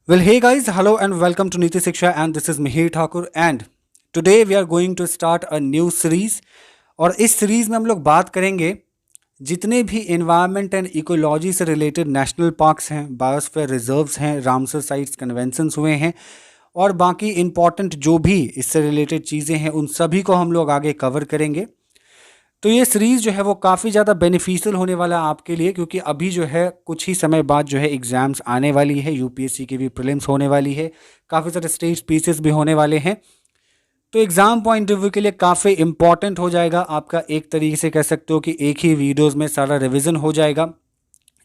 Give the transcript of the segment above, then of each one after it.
Well, hey guys, hello and welcome to Niti Shiksha, and this is Mihir Thakur, and today we are going to start a new series. और इस series में हम लोग बात करेंगे जितने भी इन्वायरमेंट एंड इकोलॉजी से रिलेटेड नेशनल पार्क्स हैं, बायोस्फीयर रिजर्व्स हैं, रामसर साइट्स कन्वेंशंस हुए हैं और बाकी इंपॉर्टेंट जो भी इससे रिलेटेड चीज़ें हैं उन सभी को हम लोग आगे कवर करेंगे। तो ये सीरीज़ जो है वो काफ़ी ज़्यादा बेनिफिशियल होने वाला है आपके लिए, क्योंकि अभी जो है कुछ ही समय बाद जो है एग्ज़ाम्स आने वाली है, यूपीएससी की भी प्रीलिम्स होने वाली है, काफ़ी सारे स्टेज पीसेस भी होने वाले हैं। तो एग्ज़ाम पॉइंट ऑफ व्यू के लिए काफ़ी इंपॉर्टेंट हो जाएगा आपका, एक तरीके से कह सकते हो कि एक ही वीडियोज़ में सारा रिविज़न हो जाएगा।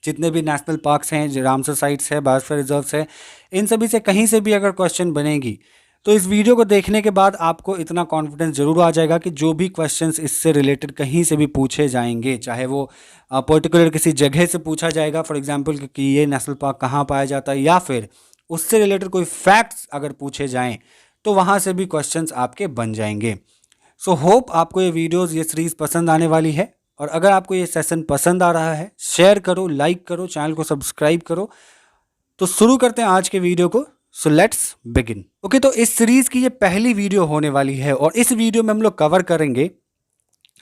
जितने भी नेशनल पार्क्स हैं, रामसर साइट्स है, बायोस्फीयर रिजर्व्स है, इन सभी से कहीं से भी अगर क्वेश्चन बनेगी तो इस वीडियो को देखने के बाद आपको इतना कॉन्फिडेंस जरूर आ जाएगा कि जो भी क्वेश्चंस इससे रिलेटेड कहीं से भी पूछे जाएंगे, चाहे वो पर्टिकुलर किसी जगह से पूछा जाएगा, फॉर एग्जांपल कि ये नेशनल पार्क कहाँ पाया जाता है, या फिर उससे रिलेटेड कोई फैक्ट्स अगर पूछे जाएं तो वहाँ से भी क्वेश्चंस आपके बन जाएंगे। सो होप आपको ये वीडियोज़, ये सीरीज़ पसंद आने वाली है। और अगर आपको ये सेशन पसंद आ रहा है, शेयर करो, लाइक करो, चैनल को सब्सक्राइब करो। तो शुरू करते हैं आज के वीडियो को। So let's begin. ओके, तो इस सीरीज की ये पहली वीडियो होने वाली है और इस वीडियो में हम लोग कवर करेंगे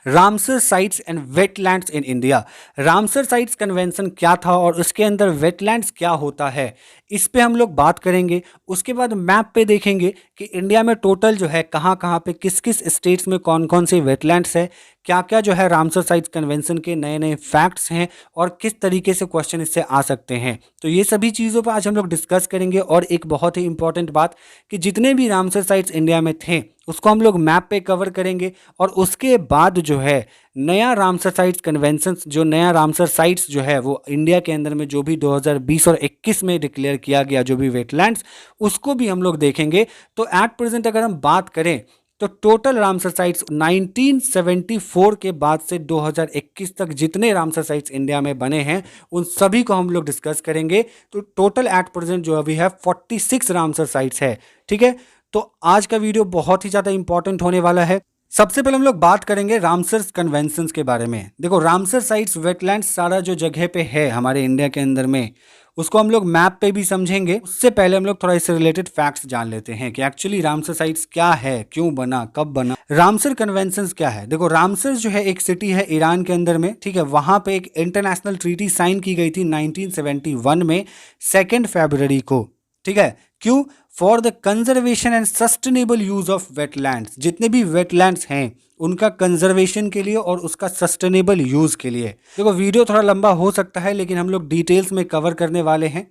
Ramsar sites and wetlands in India. Ramsar sites convention क्या था और उसके अंदर वेटलैंड्स क्या होता है, इस पे हम लोग बात करेंगे। उसके बाद मैप पे देखेंगे कि इंडिया में टोटल जो है कहाँ कहाँ पे, किस किस स्टेट्स में कौन कौन से वेटलैंड्स है, क्या क्या जो है रामसर साइट्स कन्वेंशन के नए नए फैक्ट्स हैं और किस तरीके से क्वेश्चन इससे आ सकते हैं। तो ये सभी चीज़ों पर आज हम लोग डिस्कस करेंगे। और एक बहुत ही इंपॉर्टेंट बात कि जितने भी रामसर साइट्स इंडिया में थे उसको हम लोग मैप पे कवर करेंगे और उसके बाद जो है नया रामसर साइट्स कन्वेंशन, जो नया रामसर साइट्स जो है वो इंडिया के अंदर में जो भी 2020 और 21 में डिक्लेयर किया गया जो भी वेटलैंड्स, उसको भी हम लोग देखेंगे। तो एट प्रेजेंट अगर हम बात करें तो टोटल रामसर साइट्स 1974 के बाद से 2021 तक जितने रामसर साइट्स इंडिया में बने हैं उन सभी को हम लोग डिस्कस करेंगे। तो टोटल एट प्रेजेंट जो अभी है 46 रामसर साइट्स है। ठीक है, तो आज का वीडियो बहुत ही ज़्यादा इंपॉर्टेंट होने वाला है। सबसे पहले हम लोग बात करेंगे रामसर कन्वेंशंस के बारे में। देखो, रामसर साइट्स वेटलैंड्स सारा जो जगह पे है हमारे इंडिया के अंदर में, उसको हम लोग मैप पे भी समझेंगे। उससे पहले हम लोग थोड़ा इससे रिलेटेड फैक्ट्स जान लेते हैं कि एक्चुअली रामसर साइट्स क्या है, क्यों बना, कब बना। रामसर कन्वेंशंस क्या है? देखो, रामसर जो है एक सिटी है ईरान के अंदर में। ठीक है, वहां पे एक इंटरनेशनल ट्रीटी साइन की गई थी 1971 में, 2 फरवरी को। ठीक है, क्यों? For the conservation and sustainable use of wetlands. जितने भी वेटलैंड्स हैं उनका कंजर्वेशन के लिए और उसका सस्टेनेबल यूज के लिए। देखो, वीडियो थोड़ा लंबा हो सकता है लेकिन हम लोग डिटेल्स में कवर करने वाले हैं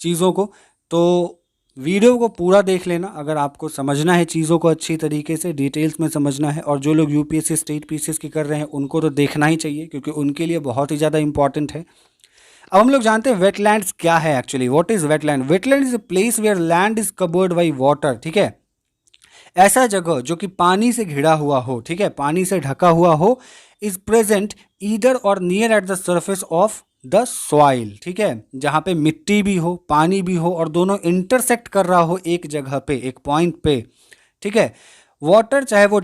चीज़ों को, तो वीडियो को पूरा देख लेना अगर आपको समझना है चीज़ों को अच्छी तरीके से, डिटेल्स में समझना है। और जो लोग यूपीएससी स्टेट पीसीएस की कर रहे हैं उनको तो देखना ही चाहिए क्योंकि उनके लिए बहुत ही ज़्यादा इंपॉर्टेंट है। अब हम लोग जानते हैं वेटलैंड्स क्या है actually. What is wetland? Wetland is a place where land is covered by water. ठीक है, ऐसा जगह जो कि पानी से घिरा हुआ हो, ठीक है, पानी से ढका हुआ हो, इज प्रेजेंट ईदर और near at the surface of the soil. ठीक है, जहाँ पे मिट्टी भी हो, पानी भी हो और दोनों इंटरसेक्ट कर रहा हो एक जगह पे, एक पॉइंट पे। ठीक है, वाटर चाहे वो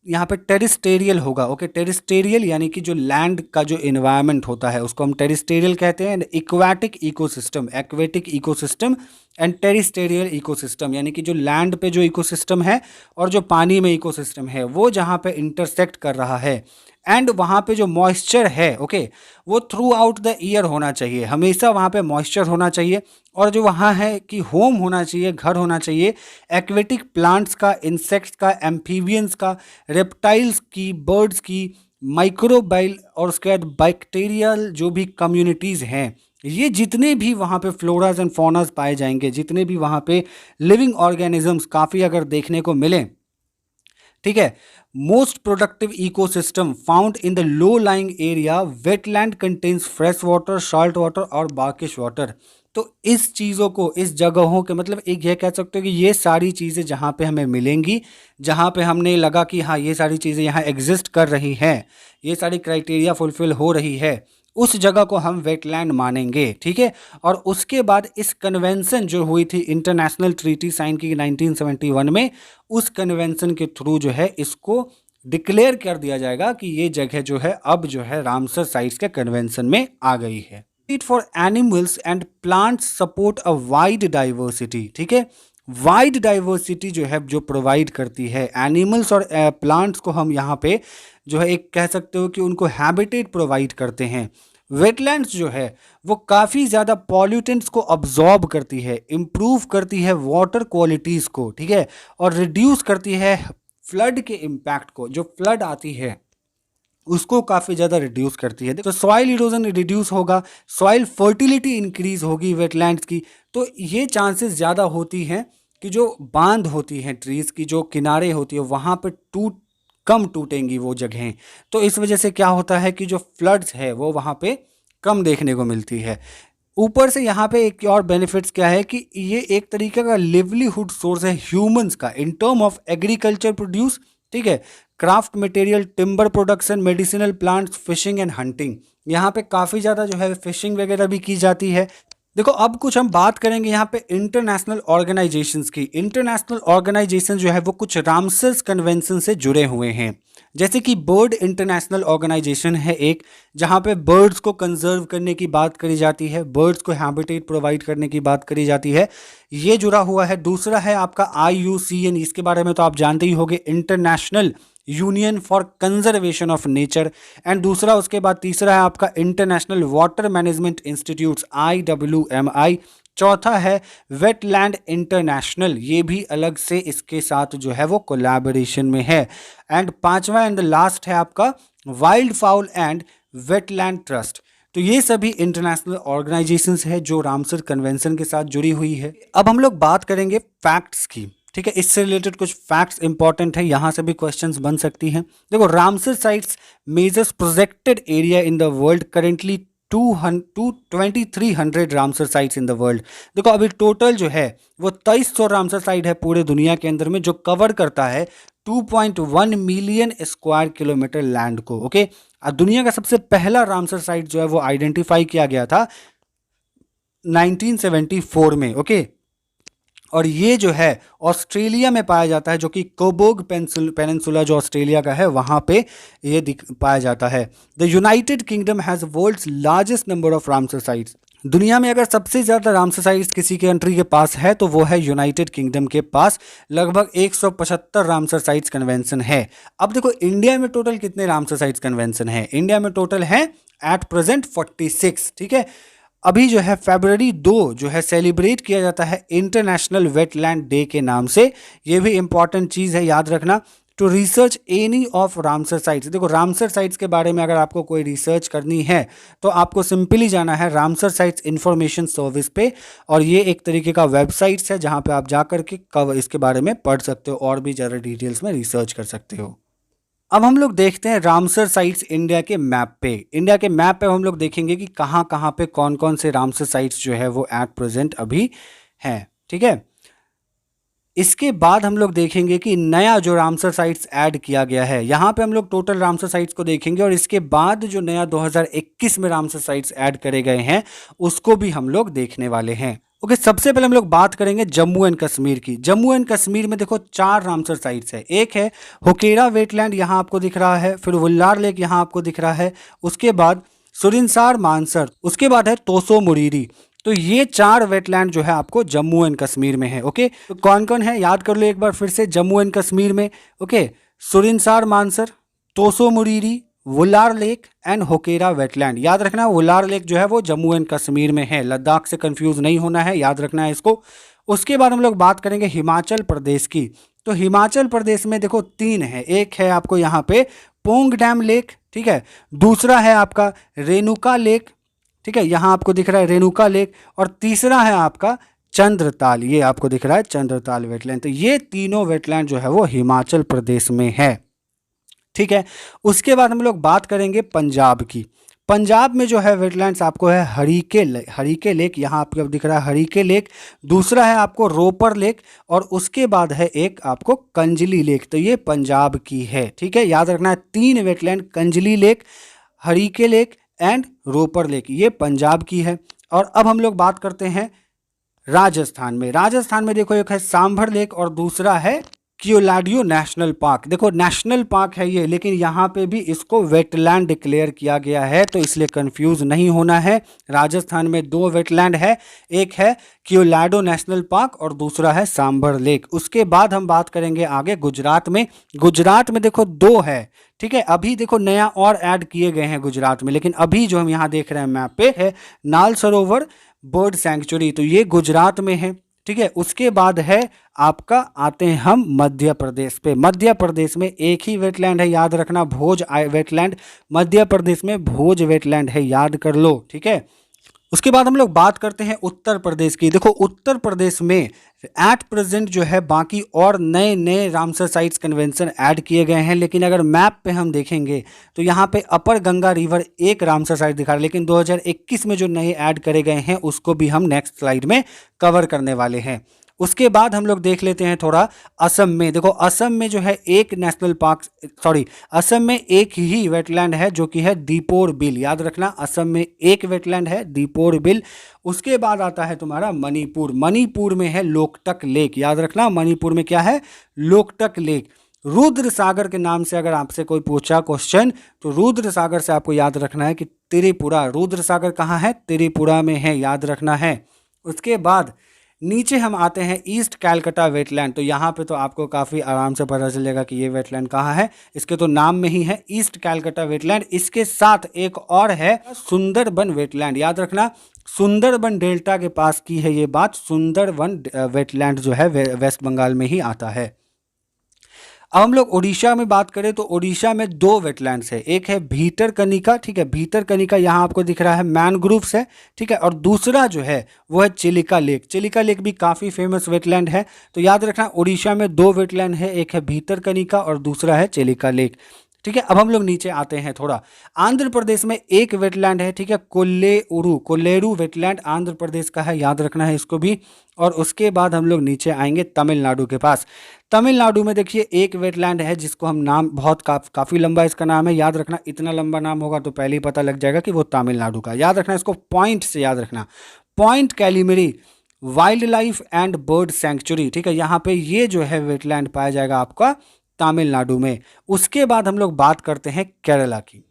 यहाँ पे टेरिस्टेरियल होगा। ओके, टेरिस्टेरियल यानी कि जो लैंड का जो इन्वायरमेंट होता है उसको हम टेरिस्टेरियल कहते हैं। Aquatic ecosystem, aquatic ecosystem and terrestrial ecosystem, यानी कि जो लैंड पे जो इकोसिस्टम है और जो पानी में इकोसिस्टम है वो जहाँ पे इंटरसेक्ट कर रहा है। एंड वहाँ पे जो मॉइस्चर है, ओके, वो थ्रू आउट द ईयर होना चाहिए, हमेशा वहाँ पे मॉइस्चर होना चाहिए। और जो वहाँ है कि होम होना चाहिए, घर होना चाहिए एक्वेटिक प्लांट्स का, इंसेक्ट्स का, एम्फीबियंस का, रेप्टाइल्स की, बर्ड्स की, माइक्रोबाइल और उसके बाद बैक्टीरियल जो भी कम्युनिटीज़ हैं, ये जितने भी वहाँ पे फ्लोराज एंड फौनाज पाए जाएंगे, जितने भी वहाँ पे लिविंग ऑर्गेनिजम्स काफ़ी अगर देखने को मिलें। ठीक है, most productive ecosystem found in the low lying area, wetland contains fresh water, salt water और ब्राकिश वाटर। तो इस चीज़ों को, इस जगहों के मतलब एक ये कह सकते हो कि ये सारी चीज़ें जहाँ पे हमें मिलेंगी, जहाँ पे हमने लगा कि हाँ ये सारी चीज़ें यहाँ एग्जिस्ट कर रही हैं, ये सारी क्राइटेरिया फुलफिल हो रही है, उस जगह को हम वेटलैंड मानेंगे। ठीक है, और उसके बाद इस कन्वेंशन जो हुई थी, इंटरनेशनल ट्रीटी साइन की 1971 में, उस कन्वेंशन के थ्रू जो है इसको डिक्लेयर कर दिया जाएगा कि ये जगह जो है अब जो है रामसर साइट्स के कन्वेंशन में आ गई है। For animals and plants support a wide diversity, ठीक है। वाइड डाइवर्सिटी जो है जो प्रोवाइड करती है एनिमल्स और प्लांट्स को, हम यहाँ पे जो है एक कह सकते हो कि उनको हैबिटेट प्रोवाइड करते हैं। वेटलैंड्स जो है वो काफ़ी ज़्यादा पॉल्यूटेंट्स को अब्जॉर्ब करती है, इम्प्रूव करती है वाटर क्वालिटीज़ को, ठीक है, और रिड्यूस करती है फ्लड के इम्पैक्ट को। जो फ्लड आती है उसको काफ़ी ज़्यादा रिड्यूस करती है। तो सॉइल इरोजन रिड्यूस होगा, सॉइल फर्टिलिटी इंक्रीज होगी वेटलैंड्स की, तो ये चांसेस ज़्यादा होती हैं कि जो बांध होती हैं ट्रीज़ की, जो किनारे होती है वहाँ पे कम टूटेंगी वो जगहें। तो इस वजह से क्या होता है कि जो फ्लड्स है वो वहाँ पे कम देखने को मिलती है। ऊपर से यहाँ पे एक और बेनिफिट्स क्या है कि ये एक तरीके का लिवलीहुड सोर्स है ह्यूमंस का in term of agriculture produce, ठीक है, craft material, timber production, medicinal plants, fishing and hunting. यहाँ पे काफ़ी ज़्यादा जो है फिशिंग वगैरह भी की जाती है। देखो अब कुछ हम बात करेंगे यहाँ पे इंटरनेशनल ऑर्गेनाइजेशंस की। इंटरनेशनल ऑर्गेनाइजेशन जो है वो कुछ रामसर कन्वेंशन से जुड़े हुए हैं, जैसे कि बर्ड इंटरनेशनल ऑर्गेनाइजेशन है एक, जहाँ पे बर्ड्स को कंजर्व करने की बात करी जाती है, बर्ड्स को हैबिटेट प्रोवाइड करने की बात करी जाती है, ये जुड़ा हुआ है। दूसरा है आपका IUCN, इसके बारे में तो आप जानते ही होंगे, international union for conservation of nature. And दूसरा उसके बाद तीसरा है आपका international water management institutes IWMI। चौथा है वेटलैंड इंटरनेशनल, ये भी अलग से इसके साथ जो है वो कोलैबोरेशन में है। एंड पांचवा एंड लास्ट है आपका wild foul and wetland trust. तो ये सभी इंटरनेशनल ऑर्गेनाइजेशंस है जो रामसर कन्वेंशन के साथ जुड़ी हुई है। अब हम लोग बात करेंगे फैक्ट्स की, ठीक है, इससे रिलेटेड कुछ फैक्ट्स इंपॉर्टेंट है, यहाँ से भी क्वेश्चंस बन सकती हैं। देखो Ramsar sites measures projected area in the world, currently 2300 Ramsar sites in the world. देखो अभी टोटल जो है वो 2300 रामसर साइट है पूरे दुनिया के अंदर में, जो कवर करता है 2.1 मिलियन स्क्वायर किलोमीटर लैंड को। ओके, दुनिया का सबसे पहला रामसर साइट जो है वो आइडेंटिफाई किया गया था 1974 में। ओके, और ये जो है ऑस्ट्रेलिया में पाया जाता है, जो कि कोबोग पेनिनसुला जो ऑस्ट्रेलिया का है वहाँ पे ये पाया जाता है। The United Kingdom has world's largest number of Ramsar sites. दुनिया में अगर सबसे ज़्यादा रामसर साइट्स किसी के कंट्री के पास है तो वो है यूनाइटेड किंगडम के पास, लगभग 175 रामसर साइट्स कन्वेंशन है। अब देखो इंडिया में टोटल कितने रामसर साइट्स कन्वेंशन है? इंडिया में टोटल है एट प्रेजेंट 46, ठीक है। अभी जो है फरवरी 2 जो है सेलिब्रेट किया जाता है इंटरनेशनल वेटलैंड डे के नाम से। ये भी इंपॉर्टेंट चीज़ है, याद रखना। To research any of Ramsar sites, देखो रामसर साइट्स के बारे में अगर आपको कोई रिसर्च करनी है तो आपको सिंपली जाना है रामसर साइट्स इंफॉर्मेशन सर्विस पे, और ये एक तरीके का वेबसाइट्स है जहाँ पे आप जा कर के इसके बारे में पढ़ सकते हो और भी ज़्यादा डिटेल्स में रिसर्च कर सकते हो। अब हम लोग देखते हैं रामसर साइट्स इंडिया के मैप पे। इंडिया के मैप पे हम लोग देखेंगे कि कहाँ कहाँ पे कौन कौन से रामसर साइट्स जो है वो एट प्रेजेंट अभी हैं, ठीक है। इसके बाद हम लोग देखेंगे कि नया जो रामसर साइट्स ऐड किया गया है, यहाँ पे हम लोग टोटल रामसर साइट्स को देखेंगे, और इसके बाद जो नया 2021 में रामसर साइट्स ऐड करे गए हैं उसको भी हम लोग देखने वाले हैं। ओके, सबसे पहले हम लोग बात करेंगे जम्मू एंड कश्मीर की। जम्मू एंड कश्मीर में देखो 4 रामसर साइट्स है। एक है होकेरा वेटलैंड, यहाँ आपको दिख रहा है, फिर वुल्लार लेक यहाँ आपको दिख रहा है, उसके बाद सुरिनसार मानसर, उसके बाद है तोसो मुरीरी। तो ये 4 वेटलैंड जो है आपको जम्मू एंड कश्मीर में है। ओके, तो कौन कौन है याद कर लो एक बार फिर से जम्मू एंड कश्मीर में। Okay, Surinsar Mansar, Tso Moriri, Wular lake and Hokera wetland. याद रखना वुलार लेक जो है वो जम्मू एंड कश्मीर में है, लद्दाख से कंफ्यूज नहीं होना है, याद रखना है इसको। उसके बाद हम लोग बात करेंगे हिमाचल प्रदेश की। तो हिमाचल प्रदेश में देखो 3 है। एक है आपको यहाँ पे पोंग डैम लेक, ठीक है, दूसरा है आपका रेणुका लेक, ठीक है, यहाँ आपको दिख रहा है रेणुका लेक, और तीसरा है आपका चंद्रताल, ये आपको दिख रहा है चंद्रताल वेटलैंड। तो ये तीनों वेटलैंड जो है वो हिमाचल प्रदेश में है, ठीक है। उसके बाद हम लोग बात करेंगे पंजाब की। पंजाब में जो है वेटलैंड्स आपको है हरीके लेक, यहाँ आपको दिख रहा है हरीके लेक, दूसरा है आपको रोपर लेक, और उसके बाद है एक आपको कंजली लेक। तो ये पंजाब की है, ठीक है, याद रखना है 3 wetland, Kanjli lake, Harike lake and Ropar lake, ये पंजाब की है। और अब हम लोग बात करते हैं राजस्थान में। राजस्थान में देखो एक है सांभर लेक और दूसरा है क्योलाडियो नेशनल पार्क। देखो नेशनल पार्क है ये, लेकिन यहाँ पे भी इसको वेटलैंड डिक्लेयर किया गया है, तो इसलिए कंफ्यूज नहीं होना है। राजस्थान में 2 वेटलैंड है, एक है क्योलाडो नेशनल पार्क और दूसरा है सांभर लेक। उसके बाद हम बात करेंगे आगे गुजरात में। गुजरात में देखो 2 है, ठीक है। अभी देखो नया और ऐड किए गए हैं गुजरात में, लेकिन अभी जो हम यहाँ देख रहे हैं मैप पे है नाल सरोवर बर्ड सेंचुरी, तो ये गुजरात में है, ठीक है। उसके बाद है आपका, आते हैं हम मध्य प्रदेश पे। मध्य प्रदेश में एक ही वेटलैंड है, याद रखना, भोज वेटलैंड। मध्य प्रदेश में भोज वेटलैंड है, याद कर लो, ठीक है। उसके बाद हम लोग बात करते हैं उत्तर प्रदेश की। देखो उत्तर प्रदेश में एट प्रेजेंट जो है बाकी और नए नए रामसर साइट्स कन्वेंशन ऐड किए गए हैं, लेकिन अगर मैप पे हम देखेंगे तो यहाँ पे अपर गंगा रिवर एक रामसर साइट दिखा रहा है, लेकिन 2021 में जो नए ऐड करे गए हैं उसको भी हम नेक्स्ट स्लाइड में कवर करने वाले हैं। उसके बाद हम लोग देख लेते हैं थोड़ा असम में। देखो असम में जो है एक नेशनल पार्क, सॉरी, असम में एक ही वेटलैंड है जो कि है दीपोर बिल, याद रखना, असम में एक वेटलैंड है दीपोर बिल। उसके बाद आता है तुम्हारा मणिपुर। मणिपुर में है लोकटक लेक, याद रखना, मणिपुर में क्या है, लोकटक लेक। रुद्र सागर के नाम से अगर आपसे कोई पूछा क्वेश्चन, तो रुद्र सागर से आपको याद रखना है कि त्रिपुरा, रुद्र सागर कहाँ है, त्रिपुरा में है, याद रखना है। उसके बाद नीचे हम आते हैं ईस्ट कैलकाटा वेटलैंड, तो यहाँ पे तो आपको काफ़ी आराम से पता चलेगा कि ये वेटलैंड कहाँ है, इसके तो नाम में ही है ईस्ट कैलकाटा वेटलैंड। इसके साथ एक और है सुंदरबन वेटलैंड, याद रखना, सुंदरबन डेल्टा के पास की है ये बात। सुंदरबन वेटलैंड जो है वेस्ट बंगाल में ही आता है। अब हम लोग उड़ीसा में बात करें तो उड़ीसा में 2 वेटलैंड्स है, एक है भीतरकनिका, ठीक है, भीतरकनिका यहाँ आपको दिख रहा है मैनग्रोव्स है, ठीक है, और दूसरा जो है वो है चिलिका लेक। चिलिका लेक भी काफ़ी फेमस वेटलैंड है, तो याद रखना उड़ीसा में 2 वेटलैंड है, एक है भीतरकनिका और दूसरा है चिलिका लेक, ठीक है। अब हम लोग नीचे आते हैं थोड़ा, आंध्र प्रदेश में एक वेटलैंड है, ठीक है, कोल्लेरू वेटलैंड आंध्र प्रदेश का है, याद रखना है इसको भी। और उसके बाद हम लोग नीचे आएंगे तमिलनाडु के पास। तमिलनाडु में देखिए एक वेटलैंड है जिसको हम नाम बहुत काफ़ी लंबा इसका नाम है, याद रखना, इतना लंबा नाम होगा तो पहले ही पता लग जाएगा कि वो तमिलनाडु का, याद रखना, इसको पॉइंट से याद रखना, point Calimere wildlife and bird sanctuary, ठीक है, यहाँ पे ये जो है वेटलैंड पाया जाएगा आपका तमिलनाडु में। उसके बाद हम लोग बात करते हैं केरला की,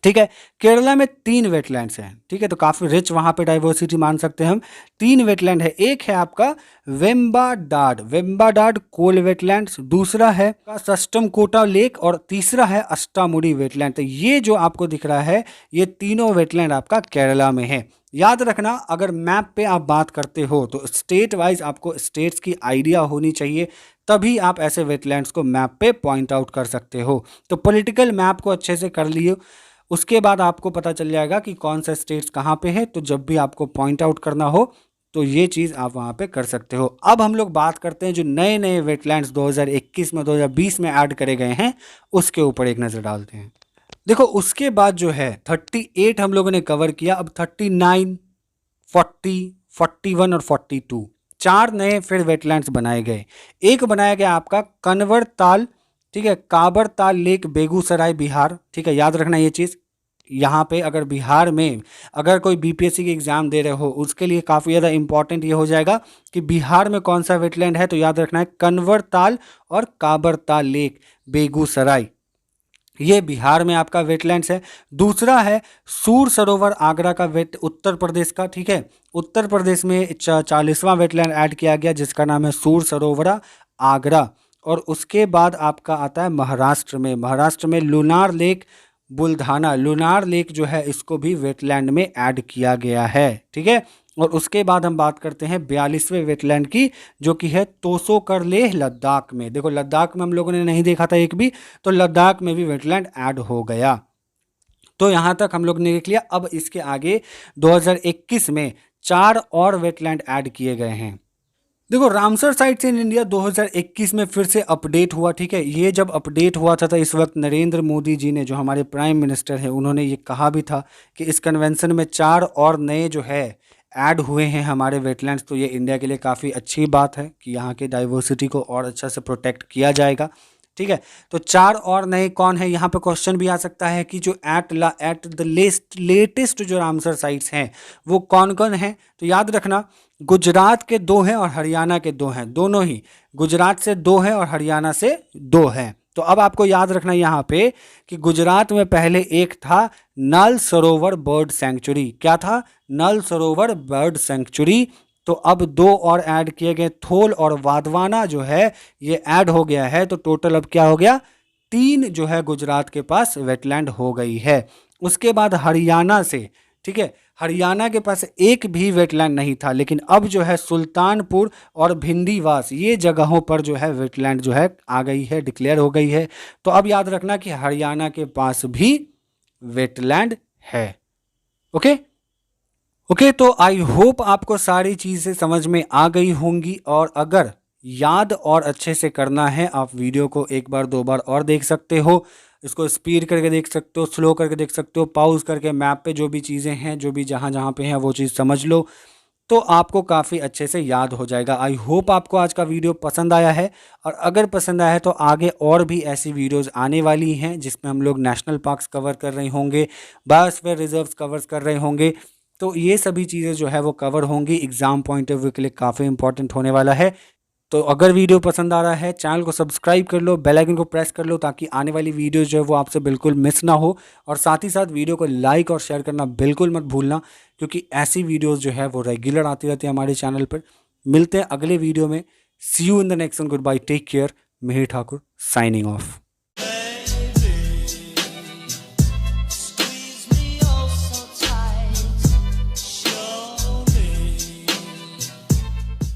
ठीक है। केरला में 3 वेटलैंड्स हैं, ठीक है, तो काफ़ी रिच वहाँ पे डाइवर्सिटी मान सकते हैं हम। 3 वेटलैंड है, एक है आपका वेम्बाडाड कोल वेटलैंड्स, दूसरा है सस्टमकोटा लेक और तीसरा है अष्टामुडी वेटलैंड। तो ये जो आपको दिख रहा है ये तीनों वेटलैंड आपका केरला में है। याद रखना अगर मैप पे आप बात करते हो तो स्टेट वाइज आपको स्टेट्स की आइडिया होनी चाहिए, तभी आप ऐसे वेटलैंड्स को मैप पे पॉइंट आउट कर सकते हो। तो पॉलिटिकल मैप को अच्छे से कर लिए, उसके बाद आपको पता चल जाएगा कि कौन सा स्टेट्स कहाँ पे है, तो जब भी आपको पॉइंट आउट करना हो तो ये चीज़ आप वहाँ पे कर सकते हो। अब हम लोग बात करते हैं जो नए नए वेटलैंड्स 2021 में 2020 में ऐड करे गए हैं उसके ऊपर एक नज़र डालते हैं। देखो उसके बाद जो है 38 हम लोगों ने कवर किया, अब 39, 40, 41 और 42 4 नए फिर वेटलैंड्स बनाए गए। एक बनाया गया आपका कन्वर ताल, ठीक है, काबर ताल लेक बेगूसराय बिहार, ठीक है, याद रखना ये चीज़। यहाँ पे अगर बिहार में अगर कोई बीपीएससी की एग्ज़ाम दे रहे हो उसके लिए काफ़ी ज़्यादा इंपॉर्टेंट ये हो जाएगा कि बिहार में कौन सा वेटलैंड है, तो याद रखना है कन्वर ताल और काबर ताल लेक बेगूसराय, ये बिहार में आपका वेटलैंड्स है। दूसरा है सूर सरोवर आगरा का उत्तर प्रदेश का, ठीक है, उत्तर प्रदेश में 40वां वेटलैंड ऐड किया गया जिसका नाम है सूर सरोवर आगरा। और उसके बाद आपका आता है महाराष्ट्र में लुनार लेक बुल्धाना, लुनार लेक जो है इसको भी वेटलैंड में ऐड किया गया है, ठीक है। और उसके बाद हम बात करते हैं 42वें वेटलैंड की जो कि है तोसोकर लेह लद्दाख में। देखो लद्दाख में हम लोगों ने नहीं देखा था एक भी, तो लद्दाख में भी वेटलैंड ऐड हो गया। तो यहाँ तक हम लोग ने देख लिया। अब इसके आगे 2021 में 4 और वेटलैंड ऐड किए गए हैं। देखो रामसर साइट्स इन इंडिया 2021 में फिर से अपडेट हुआ, ठीक है। ये जब अपडेट हुआ था तो इस वक्त नरेंद्र मोदी जी ने, जो हमारे प्राइम मिनिस्टर हैं, उन्होंने ये कहा भी था कि इस कन्वेंशन में 4 और नए जो है ऐड हुए हैं हमारे वेटलैंड्स। तो ये इंडिया के लिए काफ़ी अच्छी बात है कि यहाँ के डाइवर्सिटी को और अच्छा से प्रोटेक्ट किया जाएगा, ठीक है। तो 4 और नए कौन है, यहाँ पे क्वेश्चन भी आ सकता है कि जो एट द लेटेस्ट जो रामसर साइट्स हैं वो कौन कौन है। तो याद रखना, गुजरात के 2 हैं और हरियाणा के 2 हैं, दोनों ही गुजरात से 2 हैं और हरियाणा से 2 हैं। तो अब आपको याद रखना यहाँ पे कि गुजरात में पहले एक था नल सरोवर बर्ड सेंचुरी। क्या था? नल सरोवर बर्ड सेंचुरी। तो अब 2 और ऐड किए गए, थोल और वाधवाना जो है ये ऐड हो गया है। तो टोटल अब क्या हो गया? 3 जो है गुजरात के पास वेटलैंड हो गई है। उसके बाद हरियाणा से, ठीक है, हरियाणा के पास एक भी वेटलैंड नहीं था, लेकिन अब जो है सुल्तानपुर और भिंडीवास ये जगहों पर जो है वेटलैंड जो है आ गई है, डिक्लेयर हो गई है। तो अब याद रखना कि हरियाणा के पास भी वेटलैंड है। ओके ओके, तो आई होप आपको सारी चीज़ें समझ में आ गई होंगी, और अगर याद और अच्छे से करना है आप वीडियो को एक बार 2 बार और देख सकते हो, इसको स्पीड करके देख सकते हो, स्लो करके देख सकते हो, पॉज करके मैप पे जो भी चीज़ें हैं, जो भी जहाँ जहाँ पे हैं वो चीज़ समझ लो, तो आपको काफ़ी अच्छे से याद हो जाएगा। आई होप आपको आज का वीडियो पसंद आया है, और अगर पसंद आया है तो आगे और भी ऐसी वीडियोज़ आने वाली हैं जिसमें हम लोग नेशनल पार्क्स कवर कर रहे होंगे, बायोस्फीयर रिजर्व्स कवर कर रहे होंगे। तो ये सभी चीज़ें जो है वो कवर होंगी, एग्ज़ाम पॉइंट ऑफ व्यू के लिए काफ़ी इंपॉर्टेंट होने वाला है। तो अगर वीडियो पसंद आ रहा है, चैनल को सब्सक्राइब कर लो, बेल आइकन को प्रेस कर लो, ताकि आने वाली वीडियो जो है वो आपसे बिल्कुल मिस ना हो। और साथ ही साथ वीडियो को लाइक और शेयर करना बिल्कुल मत भूलना, क्योंकि ऐसी वीडियोज़ जो है वो रेगुलर आती रहती है हमारे चैनल पर। मिलते हैं अगले वीडियो में। See you in the next one. Goodbye, take care. Mihir Thakur signing of.